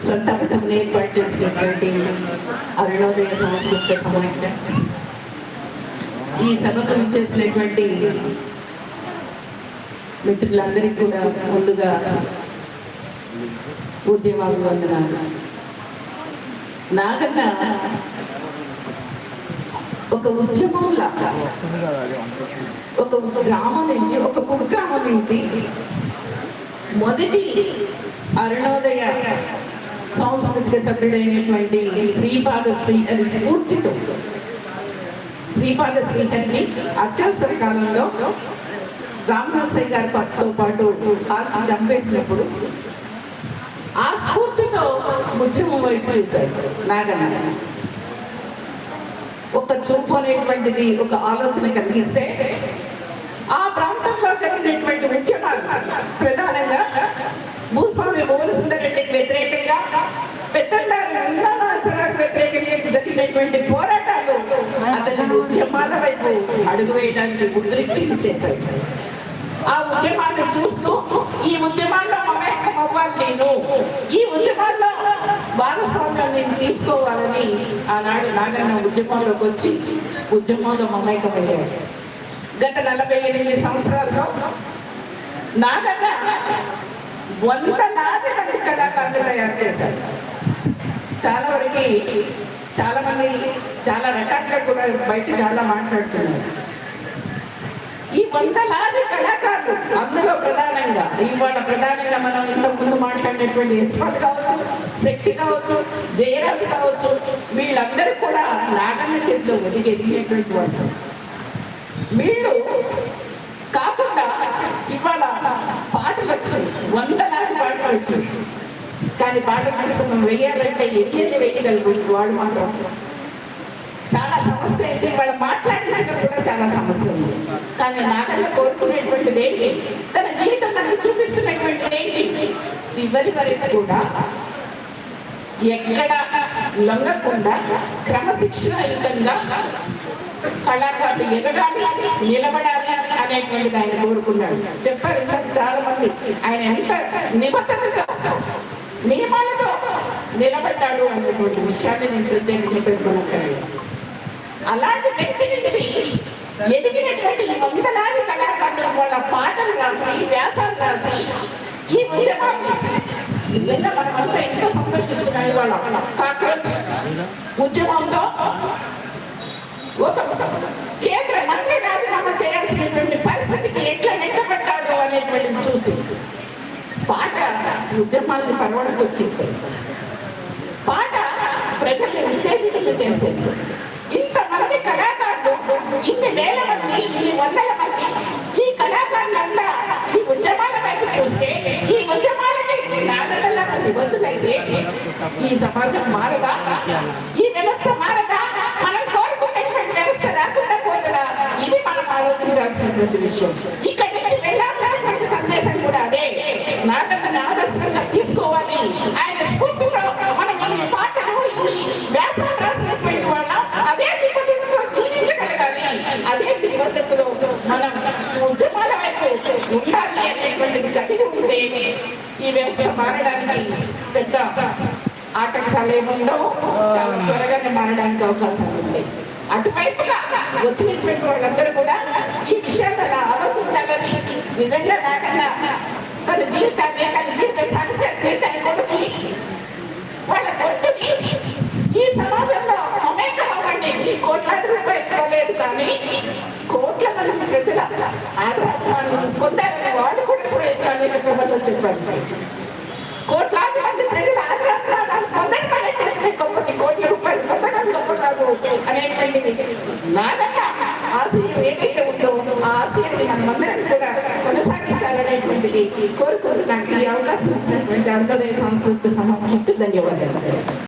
సంతాప సభను ఏర్పాటు చేసినటువంటి అరుణోదయ సాంస్కృతిక సమాఖ్య, ఈ సభకు ఇచ్చేసినటువంటి మిత్రులందరికీ కూడా ముందుగా ఉద్యమాభివందనాలు. నాకన్నా ఒక ఉద్యమంలా ఒక గ్రామం నుంచి, ఒక కుగ్రామం నుంచి మొదటి అరుణోదయ సాంస్కృతిక సభ్యుడైనటువంటి శ్రీపాద శ్రీహరి స్ఫూర్తితో శ్రీపాద శ్రీహరిని అత్యవసర కాలంలో రామనరసయ్య గారితో పాటు కాల్చి చంపేసినప్పుడు ఆ స్ఫూర్తితో ఉద్యమం వైపు చూశారు నాగన్న. ఒక చూపు అనేటువంటిది, ఒక ఆలోచన కలిగిస్తే ఆ ప్రాంతంలో జరిగినటువంటి ఉద్యమాలు ప్రధానంగా భూస్వామి భువనసుందరెడ్డికి వ్యతిరేకంగా, పెత్తందారి రంగనాథరావుకి వ్యతిరేకంగా జరిగినటువంటి పోరాటాలు అతని ఉద్యమాల వైపు అడుగు వేయడానికి ఉద్రిక్తి చేశారు. ఆ ఉద్యమాన్ని చూస్తూ ఈ ఉద్యమాల్లో మమేకం అవ్వాలి, నేను ఈ ఉద్యమాల్లో భాగస్వామ్యం నేను తీసుకోవాలని ఆనాడు నాగన్న ఉద్యమంలోకి వచ్చి ఉద్యమంలో మమేకమయ్యాడు. గత 48 సంవత్సరాల్లో నాగన్న 100 మంది కళాకారులు తయారు చేశారు. చాలా వరకు చాలా మంది చాలా రకాలుగా కూడా బయట చాలా మాట్లాడుతున్నారు. ఈ 100 కళాకారులు, అందులో ప్రధానంగా ఇవాళ ప్రధానంగా మనం ఇంతకుముందు మాట్లాడినటువంటి యశ్పాల్ కావచ్చు, శక్తి కావచ్చు, జయరాజు కావచ్చు, వీళ్ళందరూ కూడా నాగన్న చేతిలో ఎదిగినటువంటి వాళ్ళు. వీళ్ళు కాకుండా ఇవాళ పాటలు వచ్చాయి, 100 పాటలు వచ్చాయి. కానీ పాట పుస్తకం వెయ్యాలంటే ఎన్ని వేయగలరు వాడు మాత్రం. చాలా సమస్య ఏంటి, వాళ్ళు మాట్లాడినాక కూడా చాలా సమస్య ఉంది. కానీ నాగన్న కోరుకునేటువంటిది ఏంటి, తన జీవితం మనకు చూపిస్తున్నటువంటిది ఏంటి, చివరి వరకు కూడా ఎక్కడ లొంగకుండా క్రమశిక్షణయుతంగా కళాకారులు ఎదగాలి, నిలబడాలి అనేటువంటిది ఆయన కోరుకున్నాడు. చెప్పారు ఇంతకు చాలా మంది, ఆయన ఎంత నిబద్ధతగా నియమాలతో నిలబడ్డాడు అనేటువంటి విషయాన్ని నేను ప్రత్యేకంగా పేర్కొనక్కర్లేదు. అలాంటి వ్యక్తి నుంచి ఎదిగినటువంటి 100 కళాకారులు వాళ్ళ పాటలు రాసి, వ్యాసాలు రాసి ఈ ఉద్యమాన్ని నిజంగా మనమంతా ఎంతో సంతోషిస్తున్నాయి. వాళ్ళ కాక్రోచ్ ఉద్యమంలో ఒక కేంద్ర మంత్రి రాజీనామా చేయాల్సినటువంటి పరిస్థితికి ఎట్లా నెట్టబడ్డాడు అనేటువంటి చూసి పాట ఉద్యమాలను పరవడ తొక్కిస్తుంది. పాట ప్రజల్ని ఉత్తేజితం చేస్తుంది. ఇంతమంది కళాకారులు, ఇన్ని వేల మంది, ఈ 100 మంది, ఈ కళాకారులంతా ఈ ఉద్యమాల వైపు చూస్తే, ఈ ఉద్యమాలకి నాగన్నలా నిబద్ధులైతే ఈ సమాజం మారదా, ఈ వ్యవస్థ మారదా, మనం కోరుకునేటువంటి వ్యవస్థ రాకుండా పోతుందా? ఇది మనం ఆలోచించాల్సినటువంటి విషయం. ఇక్కడి నుంచి వెళ్ళాల్సినటువంటి సందేశం కూడా అదే. నాగన్నని ఆదర్శంగా తీసుకోవాలి. ఆయన స్ఫూర్తిలో మనం ఈ పాటలు, ఈ వ్యాసాలు రాసినటువంటి వాళ్ళ అదే నిబద్ధతతో జీవించగలగాలి. అదే నిబద్ధతలో మనం ఉద్యమాల వైపు ఉండాలి అనేటువంటిది కలిగి ఉంటే ఈ వ్యవస్థ మారడానికి పెద్ద ఆటంకాలు ఏముండవు, చాలా త్వరగానే మారడానికి అవకాశం ఉంది. అటువైపుగా వచ్చినటువంటి వాళ్ళందరూ కూడా ఈ విషయాలు ఆలోచించాలని, నిజంగా నాకన్నా తన జీవితాన్ని, తన జీవిత సాహసాన్ని కొడుకుని వాళ్ళ గొంతుని ఈ సమాజంలో మమేకం అవ్వండి. ఈ కోట్లాది రూపాయలు ఇవ్వలేదు, కానీ కోట్ల మంది ప్రజల ఆగ్రహాన్ని పొందాలని వాళ్ళు కూడా స్వయంగా సభలో చెప్పారు. కోట్లాది మంది ప్రజల ఆగ్రహాన్ని పొందడం అనేటువంటి గొప్పది, కోట్ల రూపాయలు పొందడం గొప్ప కాదు అనేటువంటిది నాగన్న ఆశయం ఏదైతే ఉందో ఆ ఆశయాన్ని మనమందరం కూడా కొనసాగించాలనేటువంటిది కోరుకుంటూ నాకు ఈ అవకాశం ఇచ్చినటువంటి అరుణోదయ సాంస్కృతిక సమాఖ్యకు ధన్యవాదాలు.